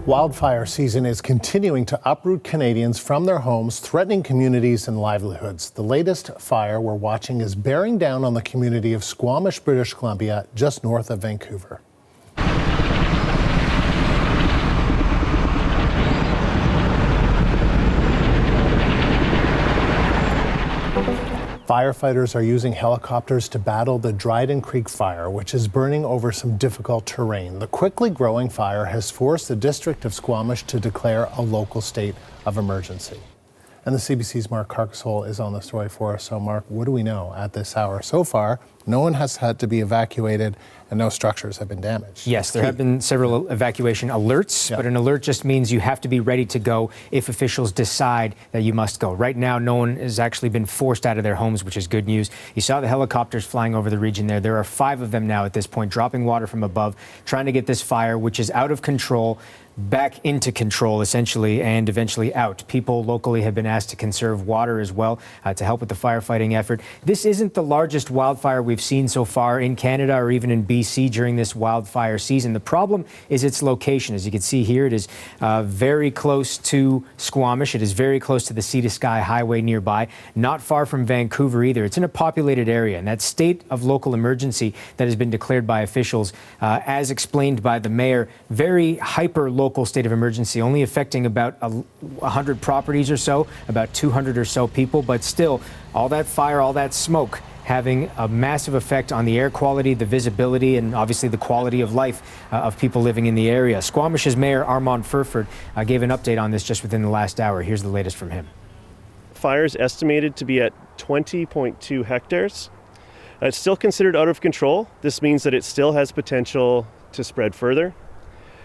Wildfire season is continuing to uproot Canadians from their homes, threatening communities and livelihoods. The latest fire we're watching is bearing down on the community of Squamish, British Columbia, just north of Vancouver. Firefighters are using helicopters to battle the Dryden Creek fire, which is burning over some difficult terrain. The quickly growing fire has forced the district of Squamish to declare a local state of emergency. And the CBC's Mark Carcassole is on the story for us. So, Mark, what do we know at this hour? So far, no one has had to be evacuated and no structures have been damaged. Yes, there have been several evacuation alerts, but an alert just means you have to be ready to go if officials decide that you must go. Right now, no one has actually been forced out of their homes, which is good news. You saw the helicopters flying over the region there. There are 5 of them now at this point, dropping water from above, trying to get this fire, which is out of control, back into control, essentially, and eventually out. People locally have been asked to conserve water as well to help with the firefighting effort. This isn't the largest wildfire we've seen so far in Canada or even in BC during this wildfire season. The problem is its location. As you can see here, it is very close to Squamish. It is very close to the Sea to Sky Highway nearby, not far from Vancouver either. It's in a populated area, and that state of local emergency that has been declared by officials, as explained by the mayor, very hyper-local state of emergency, only affecting about 100 properties or so, about 200 or so people, but still, all that fire, all that smoke, having a massive effect on the air quality, the visibility, and obviously the quality of life of people living in the area. Squamish's Mayor Armand Furford gave an update on this just within the last hour. Here's the latest from him. Fire is estimated to be at 20.2 hectares. It's still considered out of control. This means that it still has potential to spread further.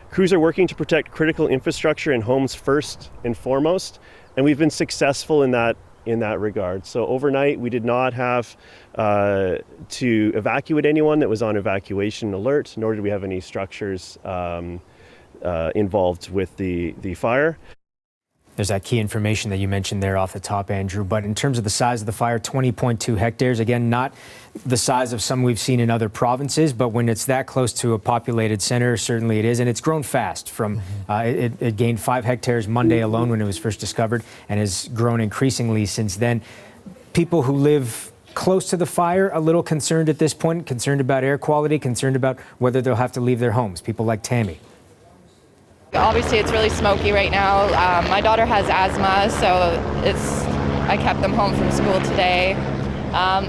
Crews are working to protect critical infrastructure and homes first and foremost, and we've been successful in that regard. So overnight, we did not have to evacuate anyone that was on evacuation alert, nor did we have any structures involved with the fire. There's that key information that you mentioned there off the top, Andrew. But in terms of the size of the fire, 20.2 hectares. Again, not the size of some we've seen in other provinces, but when it's that close to a populated center, certainly it is. And it's grown fast. From it gained 5 hectares Monday alone when it was first discovered, and has grown increasingly since then. People who live close to the fire, a little concerned at this point, concerned about air quality, concerned about whether they'll have to leave their homes. People like Tammy. Obviously, it's really smoky right now. My daughter has asthma, so I kept them home from school today.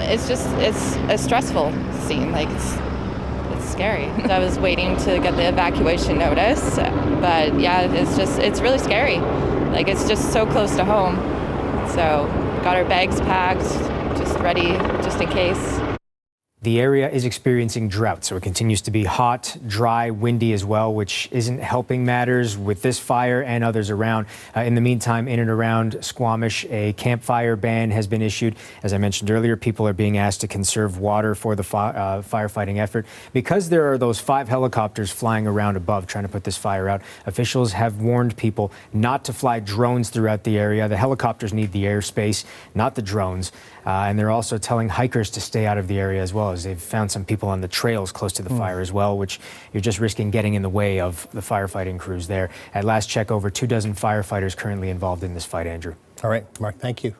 It's a stressful scene. Like it's scary. I was waiting to get the evacuation notice, but yeah, it's really scary. Like it's just so close to home. So got our bags packed, just ready, just in case. The area is experiencing drought, so it continues to be hot, dry, windy as well, which isn't helping matters with this fire and others around. In the meantime, in and around Squamish, a campfire ban has been issued. As I mentioned earlier, people are being asked to conserve water for the firefighting effort. Because there are those 5 helicopters flying around above trying to put this fire out, officials have warned people not to fly drones throughout the area. The helicopters need the airspace, not the drones. And they're also telling hikers to stay out of the area as well, as they've found some people on the trails close to the fire as well, which you're just risking getting in the way of the firefighting crews there. At last check, over 24 firefighters currently involved in this fight, Andrew. All right, Mark, thank you.